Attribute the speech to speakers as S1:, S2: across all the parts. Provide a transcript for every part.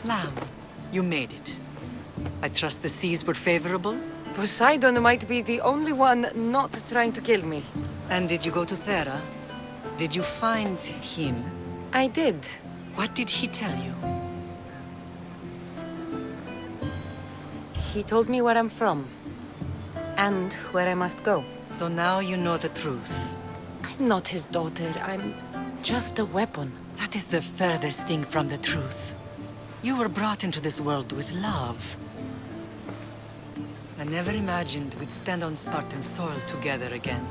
S1: Lamb, you made it. I trust the seas were favorable?
S2: Poseidon might be the only one not trying to kill me.
S1: And did you go to Thera? Did you find him?
S2: I did.
S1: What did he tell you?
S2: He told me where I'm from. And where I must go.
S1: So now you know the truth.
S2: I'm not his daughter. I'm just a weapon.
S1: That is the furthest thing from the truth. You were brought into this world with love. I never imagined we'd stand on Spartan soil together again.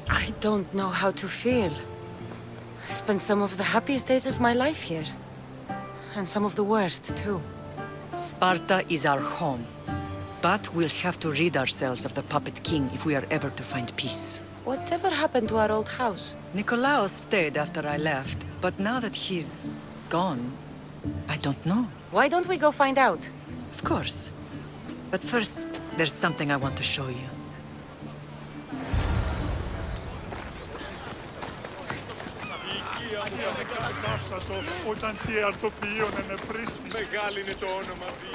S2: I don't know how to feel. I spent some of the happiest days of my life here. And some of the worst, too.
S1: Sparta is our home. But we'll have to rid ourselves of the Puppet King if we are ever to find peace.
S2: Whatever happened to our old house?
S1: Nikolaos stayed after I left, but now that he's gone, I don't know.
S2: Why don't we go find out?
S1: Of course. But first, there's something I want to show you.
S3: Όταν τι αρτοπίων ενεπρίστη. Μεγάλη είναι το όνομα δι.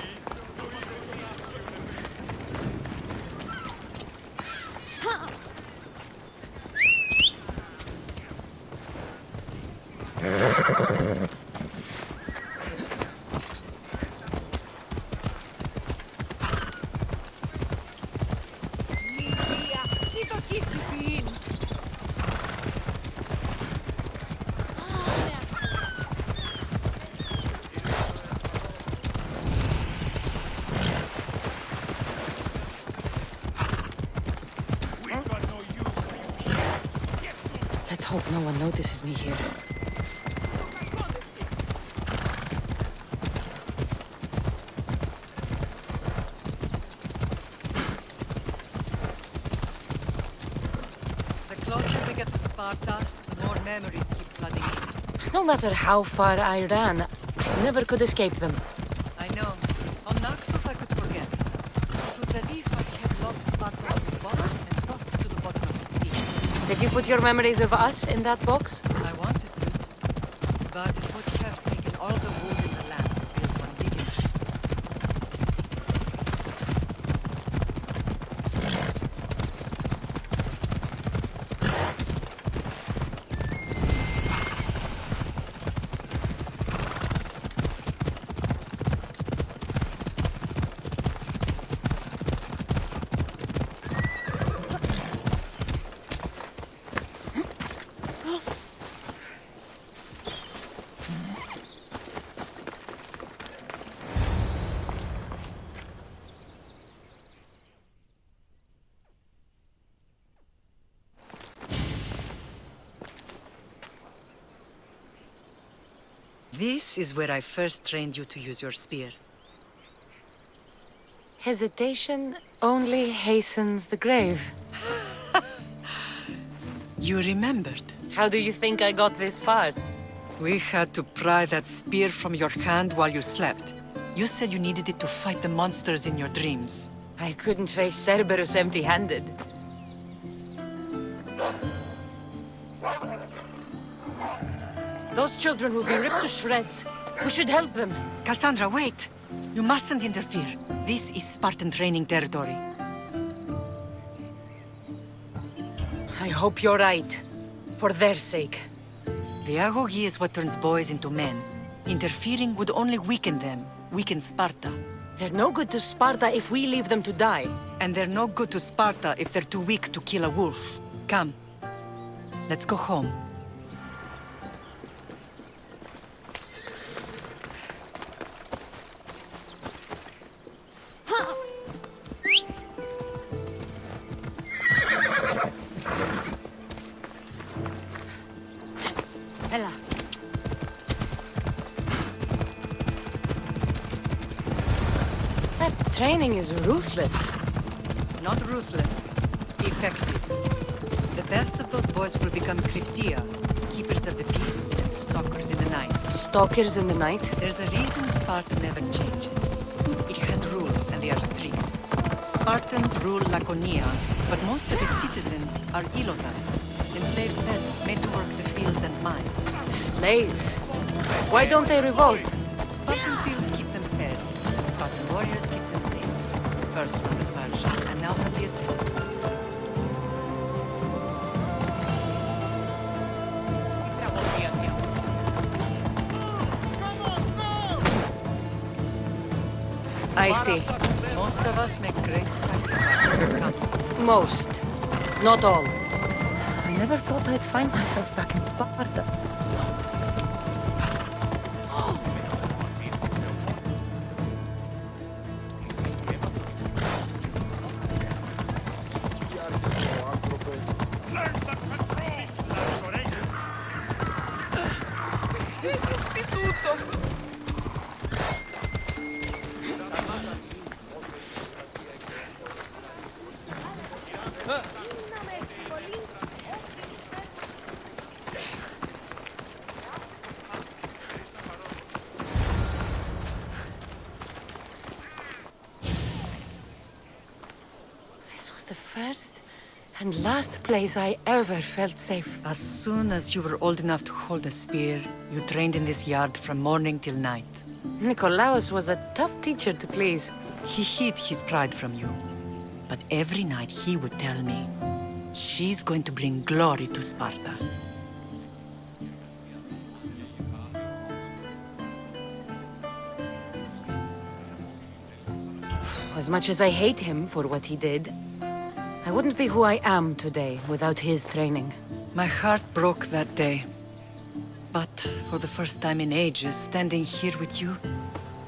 S2: Let's hope no one notices me here.
S1: The closer we get to Sparta, the more memories keep flooding in.
S2: No matter how far I ran, I never could escape them.
S1: I know. On Naxos I could forget. It was as if I had locked Sparta up in a box and tossed it to the bottom of the sea.
S2: Did you put your memories of us in that box?
S1: I wanted to, but it would have taken all the wood in the land to build one big enough. This is where I first trained you to use your spear.
S2: Hesitation only hastens the grave.
S1: You remembered.
S2: How do you think I got this far?
S1: We had to pry that spear from your hand while you slept. You said you needed it to fight the monsters in your dreams.
S2: I couldn't face Cerberus empty-handed. Those children will be ripped to shreds. We should help them.
S1: Cassandra, wait! You mustn't interfere. This is Spartan training territory.
S2: I hope you're right. For their sake.
S1: The agoge is what turns boys into men. Interfering would only weaken them, weaken Sparta.
S2: They're no good to Sparta if we leave them to die.
S1: And they're no good to Sparta if they're too weak to kill a wolf. Come. Let's go home.
S2: Ella. That training is ruthless.
S1: Not ruthless. Effective. The best of those boys will become Cryptia, keepers of the peace and stalkers in the night.
S2: Stalkers in the night?
S1: There's a reason Sparta never changes. It has rules and they are strict. Spartans rule Laconia, but most of its citizens are Ilotas, enslaved peasants made to work the fields and mines.
S2: Slaves? Why don't they revolt?
S1: Spartan fields keep them fed, and Spartan warriors keep them safe. First from the Persians, and now from the
S2: I see.
S1: Most of us make great sacrifices for comfort.
S2: Most. Not all. I never thought I'd find myself back in Sparta.
S3: Learn some control, Laconia.
S2: This was the first and last place I ever felt safe.
S1: As soon as you were old enough to hold a spear, you trained in this yard from morning till night.
S2: Nikolaos was a tough teacher to please.
S1: He hid his pride from you. But every night he would tell me, she's going to bring glory to Sparta.
S2: As much as I hate him for what he did, I wouldn't be who I am today without his training.
S1: My heart broke that day. But for the first time in ages, standing here with you,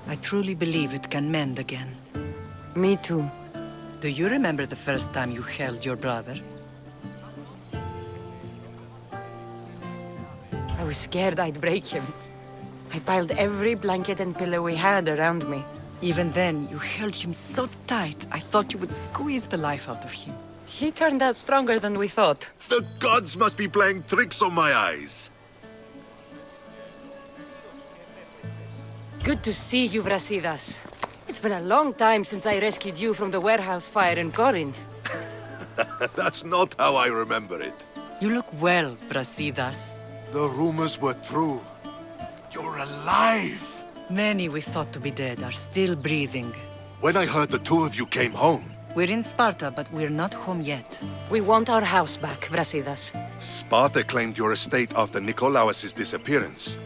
S1: I truly believe it can mend again.
S2: Me too.
S1: Do you remember the first time you held your brother?
S2: I was scared I'd break him. I piled every blanket and pillow we had around me.
S1: Even then, you held him so tight, I thought you would squeeze the life out of him.
S2: He turned out stronger than we thought.
S4: The gods must be playing tricks on my eyes.
S2: Good to see you, Brasidas. It's been a long time since I rescued you from the warehouse fire in Corinth.
S4: That's not how I remember it.
S1: You look well, Brasidas.
S4: The rumors were true. You're alive!
S1: Many we thought to be dead are still breathing.
S4: When I heard the two of you came home,
S1: We're in Sparta, but we're not home yet.
S2: We want our house back, Brasidas.
S4: Sparta claimed your estate after Nikolaos' disappearance.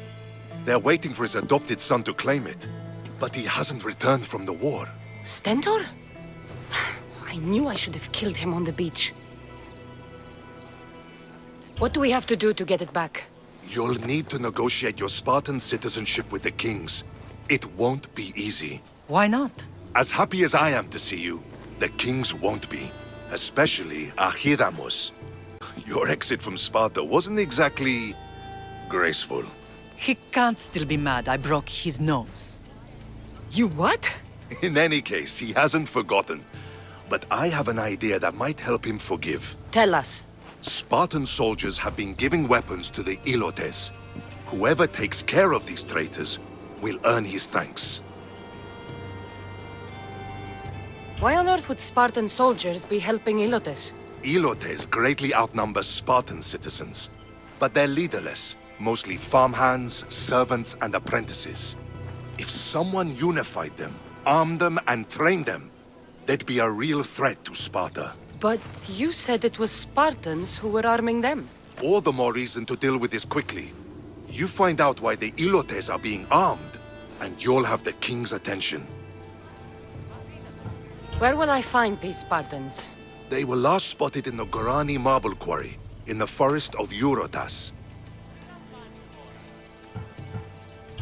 S4: They're waiting for his adopted son to claim it. But he hasn't returned from the war.
S2: Stentor? I knew I should have killed him on the beach. What do we have to do to get it back?
S4: You'll need to negotiate your Spartan citizenship with the kings. It won't be easy.
S1: Why not?
S4: As happy as I am to see you, the kings won't be. Especially Archidamos. Your exit from Sparta wasn't exactly graceful.
S1: He can't still be mad I broke his nose.
S2: You what?
S4: In any case, he hasn't forgotten. But I have an idea that might help him forgive.
S2: Tell us.
S4: Spartan soldiers have been giving weapons to the Ilotes. Whoever takes care of these traitors will earn his thanks.
S2: Why on earth would Spartan soldiers be helping Ilotes?
S4: Ilotes greatly outnumber Spartan citizens, but they're leaderless, mostly farmhands, servants, and apprentices. If someone unified them, armed them, and trained them, they'd be a real threat to Sparta.
S2: But you said it was Spartans who were arming them.
S4: All the more reason to deal with this quickly. You find out why the Ilotes are being armed, and you'll have the king's attention.
S2: Where will I find these Spartans?
S4: They were last spotted in the Gorani marble quarry, in the forest of Eurotas.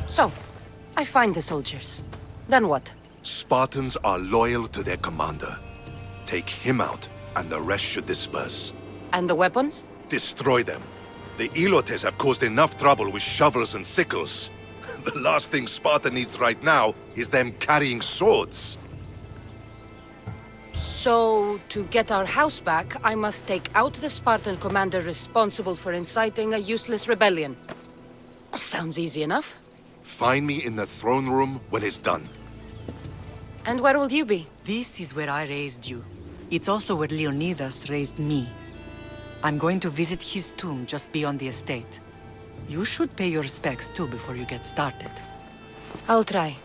S2: So, I find the soldiers. Then what?
S4: Spartans are loyal to their commander. Take him out, and the rest should disperse.
S2: And the weapons?
S4: Destroy them. The Ilotes have caused enough trouble with shovels and sickles. The last thing Sparta needs right now is them carrying swords.
S2: So, to get our house back, I must take out the Spartan commander responsible for inciting a useless rebellion. Sounds easy enough.
S4: Find me in the throne room when it's done.
S2: And where will you be?
S1: This is where I raised you. It's also where Leonidas raised me. I'm going to visit his tomb just beyond the estate. You should pay your respects too before you get started.
S2: I'll try.